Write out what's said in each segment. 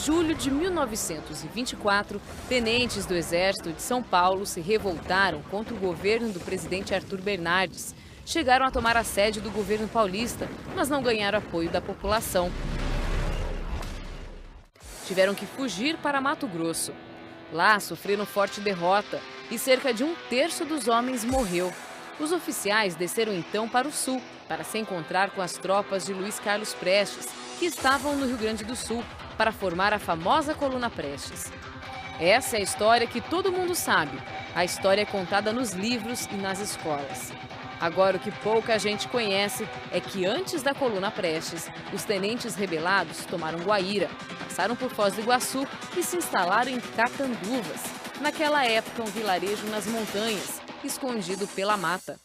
julho de 1924, tenentes do Exército de São Paulo se revoltaram contra o governo do presidente Arthur Bernardes. Chegaram a tomar a sede do governo paulista, mas não ganharam apoio da população. Tiveram que fugir para Mato Grosso. Lá sofreram forte derrota e cerca de 1/3 dos homens morreu. Os oficiais desceram então para o sul, para se encontrar com as tropas de Luiz Carlos Prestes, que estavam no Rio Grande do Sul, para formar a famosa Coluna Prestes. Essa é a história que todo mundo sabe. A história é contada nos livros e nas escolas. Agora, o que pouca gente conhece é que antes da Coluna Prestes, os tenentes rebelados tomaram Guaíra, passaram por Foz do Iguaçu e se instalaram em Catanduvas, naquela época um vilarejo nas montanhas, escondido pela mata.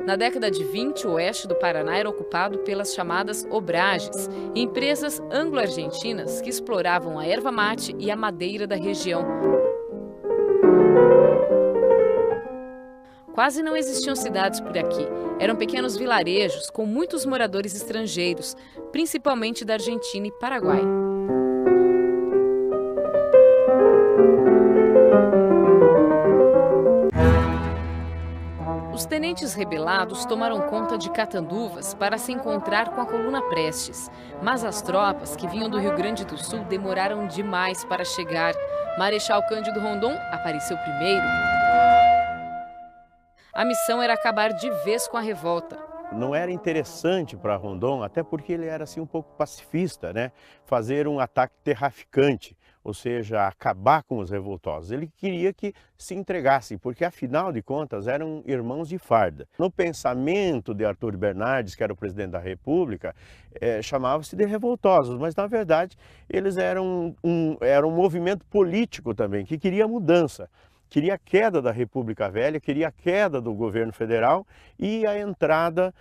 Na década de 20, o oeste do Paraná era ocupado pelas chamadas obragens, empresas anglo-argentinas que exploravam a erva mate e a madeira da região. Quase não existiam cidades por aqui. Eram pequenos vilarejos com muitos moradores estrangeiros, principalmente da Argentina e Paraguai. Os tenentes rebelados tomaram conta de Catanduvas para se encontrar com a Coluna Prestes, mas as tropas que vinham do Rio Grande do Sul demoraram demais para chegar. Marechal Cândido Rondon apareceu primeiro. A missão era acabar de vez com a revolta. Não era interessante para Rondon, até porque ele era assim um pouco pacifista, né? Fazer um ataque terraficante, ou seja, acabar com os revoltosos. Ele queria que se entregassem, porque afinal de contas eram irmãos de farda. No pensamento de Arthur Bernardes, que era o presidente da República, chamava-se de revoltosos, mas na verdade eles eram um movimento político também, que queria mudança. Queria a queda da República Velha, queria a queda do governo federal e a entrada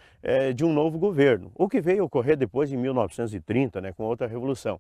de um novo governo. O que veio ocorrer depois, em 1930, né, com outra revolução.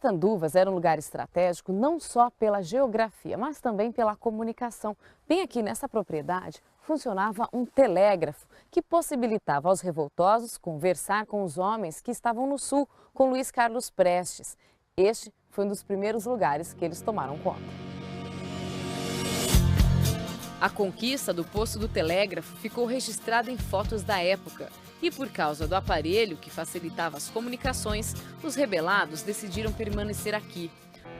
Catanduvas era um lugar estratégico não só pela geografia, mas também pela comunicação. Bem aqui nessa propriedade funcionava um telégrafo que possibilitava aos revoltosos conversar com os homens que estavam no sul, com Luiz Carlos Prestes. Este foi um dos primeiros lugares que eles tomaram conta. A conquista do posto do telégrafo ficou registrada em fotos da época. E por causa do aparelho que facilitava as comunicações, os rebelados decidiram permanecer aqui.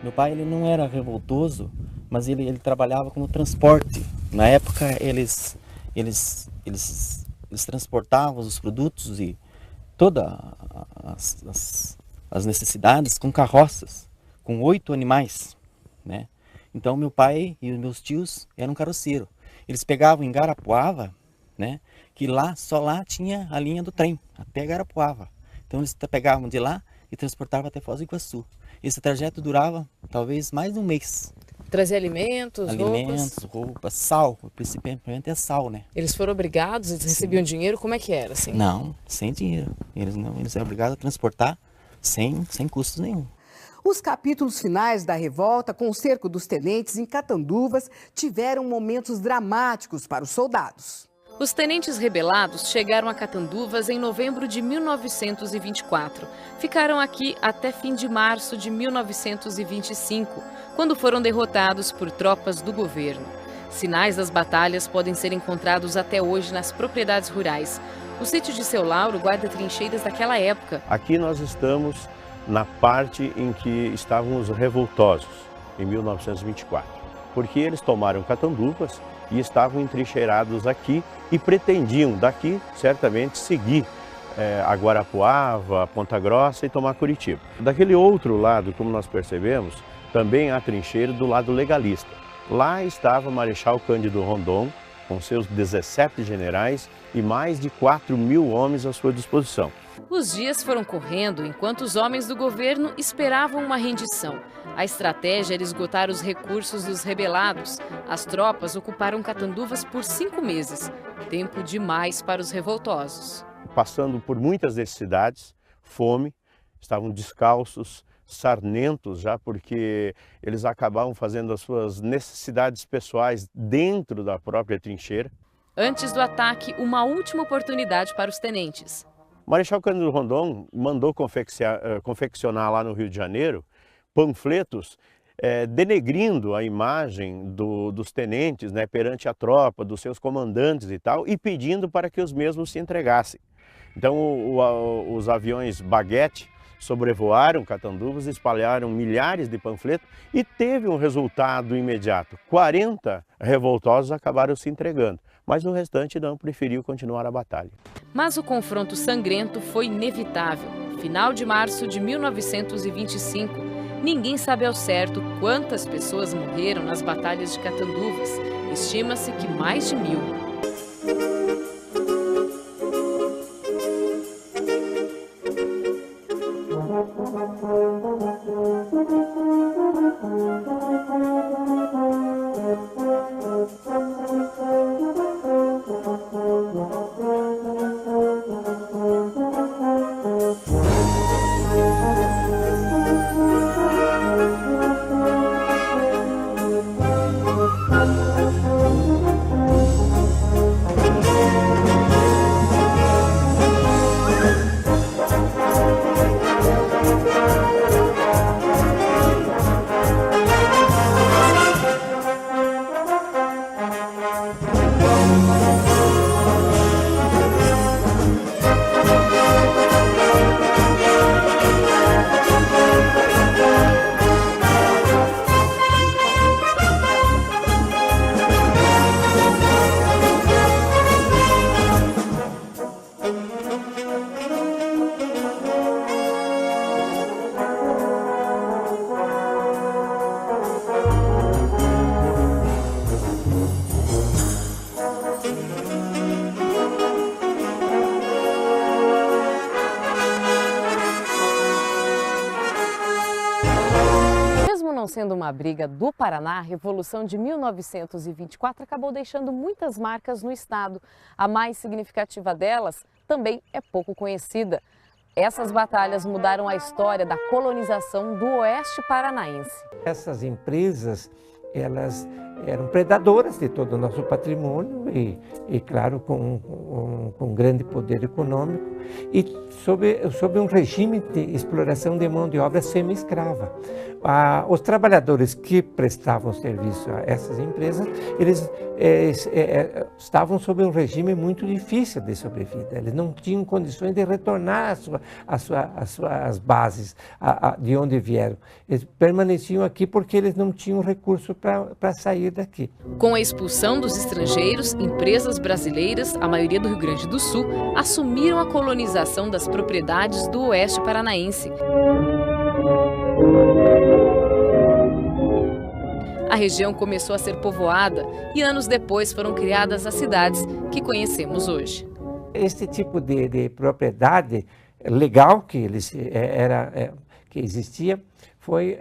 Meu pai ele não era revoltoso, mas ele trabalhava como transporte. Na época eles transportavam os produtos e todas as necessidades com carroças, com 8 animais, né? Então meu pai e os meus tios eram carroceiros. Eles pegavam em Garapuava, né? Que só lá tinha a linha do trem, até Garapuava. Então eles pegavam de lá e transportavam até Foz do Iguaçu. Esse trajeto durava talvez mais de um mês. Trazer alimentos, roupas, sal, principalmente é sal, né? Eles foram obrigados, eles recebiam dinheiro, como é que era assim? Não, sem dinheiro. Eles eram obrigados a transportar sem custos nenhum. Os capítulos finais da revolta, com o cerco dos tenentes em Catanduvas, tiveram momentos dramáticos para os soldados. Os tenentes rebelados chegaram a Catanduvas em novembro de 1924. Ficaram aqui até fim de março de 1925, quando foram derrotados por tropas do governo. Sinais das batalhas podem ser encontrados até hoje nas propriedades rurais. O sítio de Seu Lauro guarda trincheiras daquela época. Aqui nós estamos na parte em que estavam os revoltosos, em 1924, porque eles tomaram Catanduvas e estavam entrincheirados aqui e pretendiam daqui, certamente, seguir a Guarapuava, Ponta Grossa e tomar Curitiba. Daquele outro lado, como nós percebemos, também há trincheira do lado legalista. Lá estava Marechal Cândido Rondon, com seus 17 generais e mais de 4.000 homens à sua disposição. Os dias foram correndo enquanto os homens do governo esperavam uma rendição. A estratégia era esgotar os recursos dos rebelados. As tropas ocuparam Catanduvas por 5 meses, tempo demais para os revoltosos. Passando por muitas necessidades, fome, estavam descalços, sarnentos já, porque eles acabavam fazendo as suas necessidades pessoais dentro da própria trincheira. Antes do ataque, uma última oportunidade para os tenentes. Marechal Cândido Rondon mandou confeccionar lá no Rio de Janeiro panfletos denegrindo a imagem dos tenentes, né, perante a tropa, dos seus comandantes e tal, e pedindo para que os mesmos se entregassem. Então os aviões Baguete sobrevoaram Catanduvas, espalharam milhares de panfletos e teve um resultado imediato. 40 revoltosos acabaram se entregando, mas o restante não, preferiu continuar a batalha. Mas o confronto sangrento foi inevitável. Final de março de 1925. Ninguém sabe ao certo quantas pessoas morreram nas batalhas de Catanduvas. Estima-se que mais de 1.000. Sendo uma briga do Paraná, a Revolução de 1924 acabou deixando muitas marcas no estado. A mais significativa delas também é pouco conhecida. Essas batalhas mudaram a história da colonização do oeste paranaense. Essas empresas, elas eram predadoras de todo o nosso patrimônio e claro, com grande poder econômico e sob um regime de exploração de mão de obra semi-escrava. Os trabalhadores que prestavam serviço a essas empresas, eles estavam sob um regime muito difícil de sobrevida. Eles não tinham condições de retornar às suas bases, de onde vieram. Eles permaneciam aqui porque eles não tinham recurso para sair daqui. Com a expulsão dos estrangeiros, empresas brasileiras, a maioria do Rio Grande do Sul, assumiram a colonização das propriedades do oeste paranaense. A região começou a ser povoada e anos depois foram criadas as cidades que conhecemos hoje. Esse tipo de propriedade legal que existia foi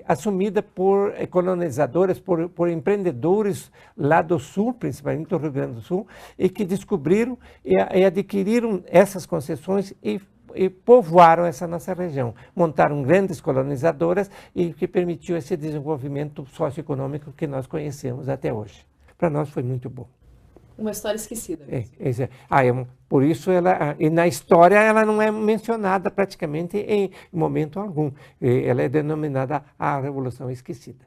assumida por colonizadores, por empreendedores lá do sul, principalmente do Rio Grande do Sul, e que descobriram e adquiriram essas concessões e povoaram essa nossa região. Montaram grandes colonizadoras e que permitiu esse desenvolvimento socioeconômico que nós conhecemos até hoje. Para nós foi muito bom. Uma história esquecida. Por isso, e na história ela não é mencionada praticamente em momento algum. Ela é denominada a Revolução Esquecida.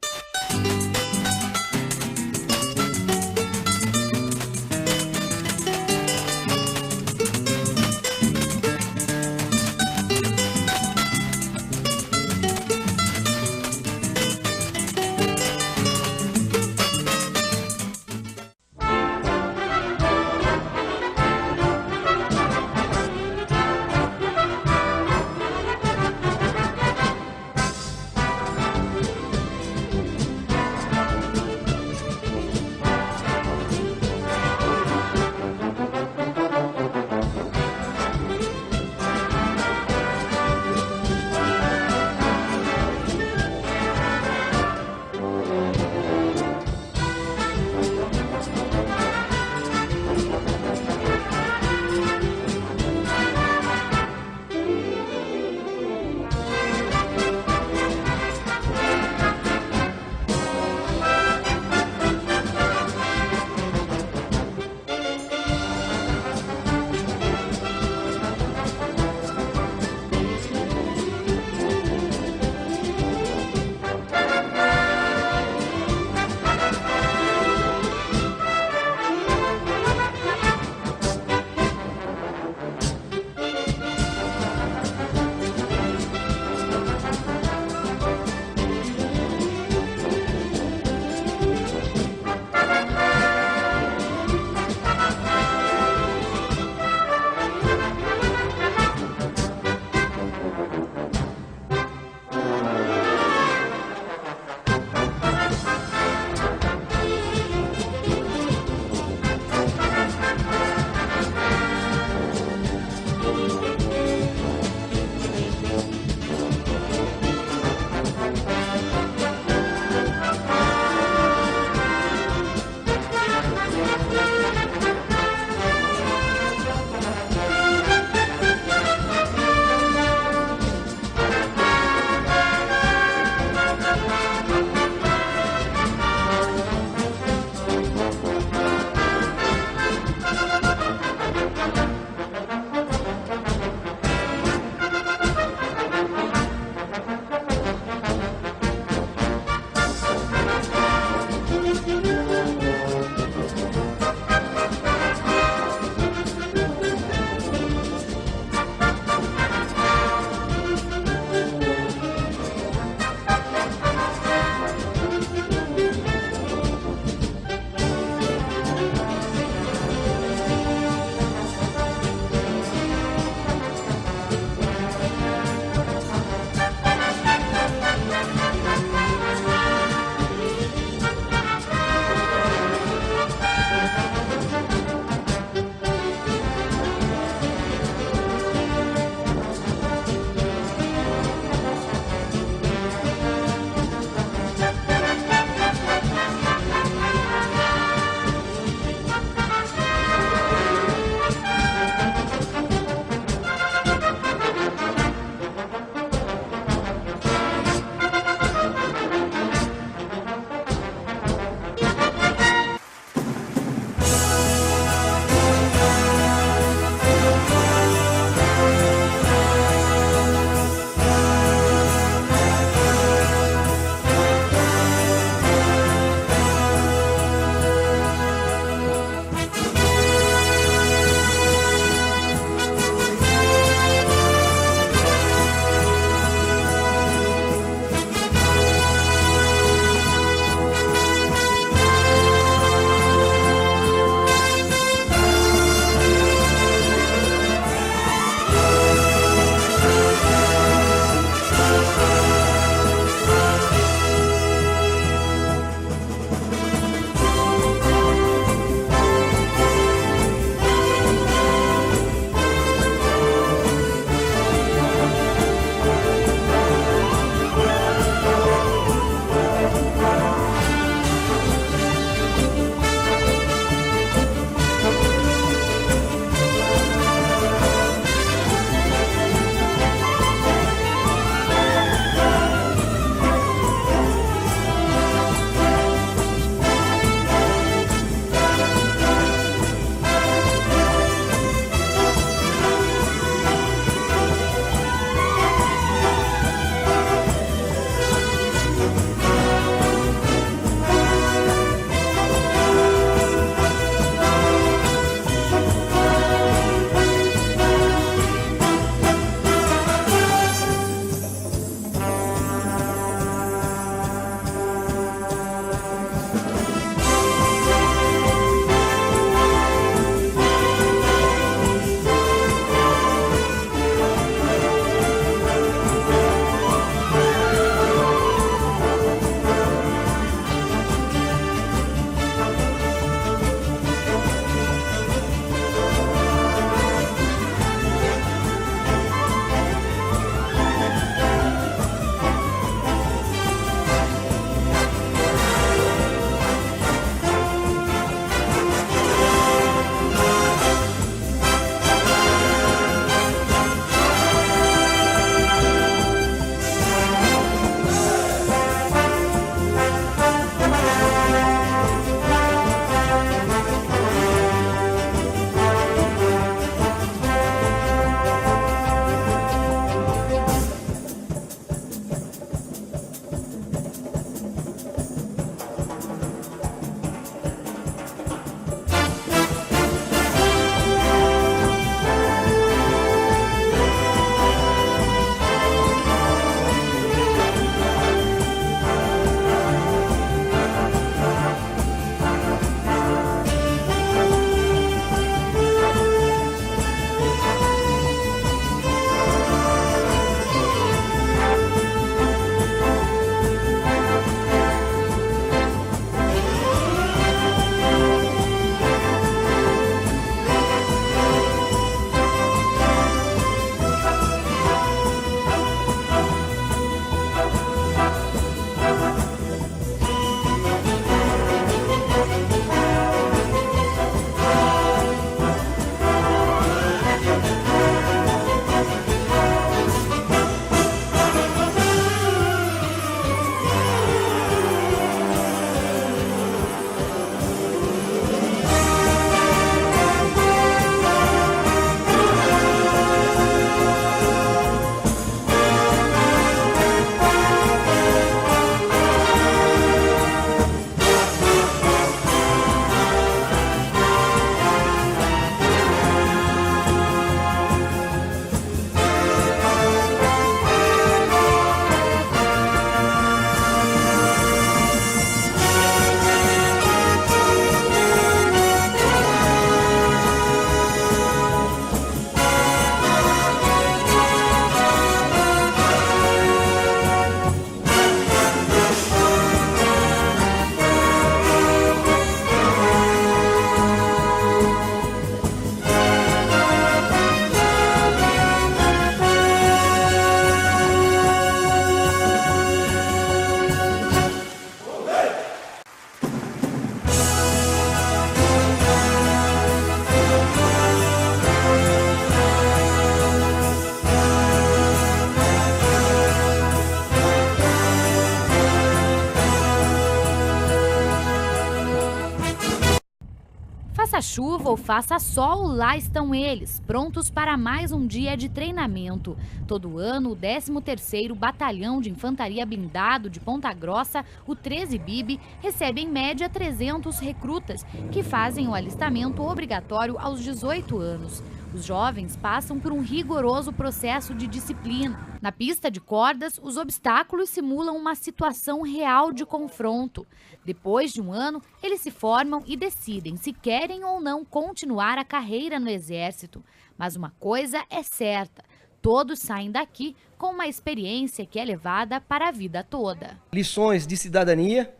Faça chuva ou faça sol, lá estão eles, prontos para mais um dia de treinamento. Todo ano, o 13º Batalhão de Infantaria Blindado de Ponta Grossa, o 13 BIB, recebe em média 300 recrutas, que fazem o alistamento obrigatório aos 18 anos. Os jovens passam por um rigoroso processo de disciplina. Na pista de cordas, os obstáculos simulam uma situação real de confronto. Depois de um ano, eles se formam e decidem se querem ou não continuar a carreira no Exército. Mas uma coisa é certa: todos saem daqui com uma experiência que é levada para a vida toda. Lições de cidadania,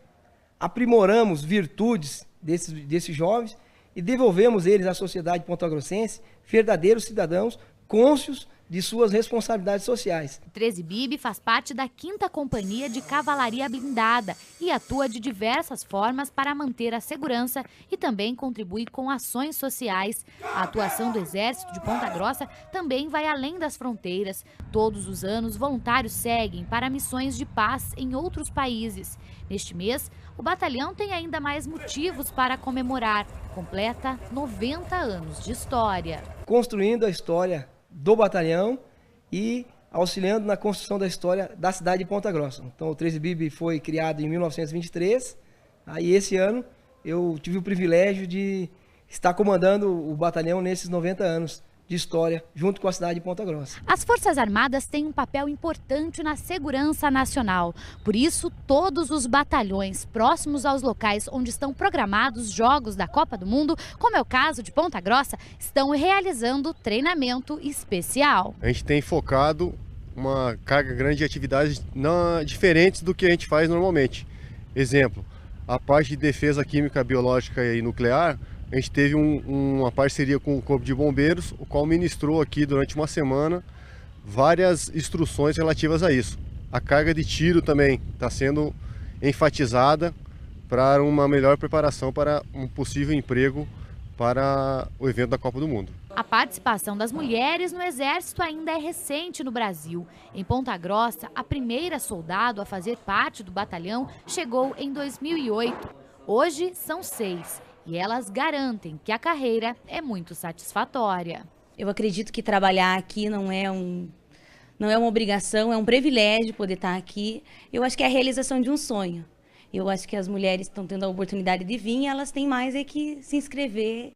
aprimoramos virtudes desses jovens e devolvemos eles à sociedade pontagrossense verdadeiros cidadãos cônscios de suas responsabilidades sociais. O 13 BIB faz parte da 5ª Companhia de Cavalaria Blindada e atua de diversas formas para manter a segurança e também contribui com ações sociais. A atuação do Exército de Ponta Grossa também vai além das fronteiras. Todos os anos, voluntários seguem para missões de paz em outros países. Neste mês, o batalhão tem ainda mais motivos para comemorar. Completa 90 anos de história. Construindo a história do batalhão e auxiliando na construção da história da cidade de Ponta Grossa. Então o 13 BIB foi criado em 1923, aí esse ano eu tive o privilégio de estar comandando o batalhão nesses 90 anos de história, junto com a cidade de Ponta Grossa. As Forças Armadas têm um papel importante na segurança nacional. Por isso, todos os batalhões próximos aos locais onde estão programados jogos da Copa do Mundo, como é o caso de Ponta Grossa, estão realizando treinamento especial. A gente tem focado uma carga grande de atividades diferentes do que a gente faz normalmente. Exemplo, a parte de defesa química, biológica e nuclear, a gente teve uma parceria com o Corpo de Bombeiros, o qual ministrou aqui durante uma semana várias instruções relativas a isso. A carga de tiro também está sendo enfatizada para uma melhor preparação para um possível emprego para o evento da Copa do Mundo. A participação das mulheres no Exército ainda é recente no Brasil. Em Ponta Grossa, a primeira soldado a fazer parte do batalhão chegou em 2008. Hoje são 6. E elas garantem que a carreira é muito satisfatória. Eu acredito que trabalhar aqui não é uma obrigação, é um privilégio poder estar aqui. Eu acho que é a realização de um sonho. Eu acho que as mulheres estão tendo a oportunidade de vir, elas têm mais é que se inscrever.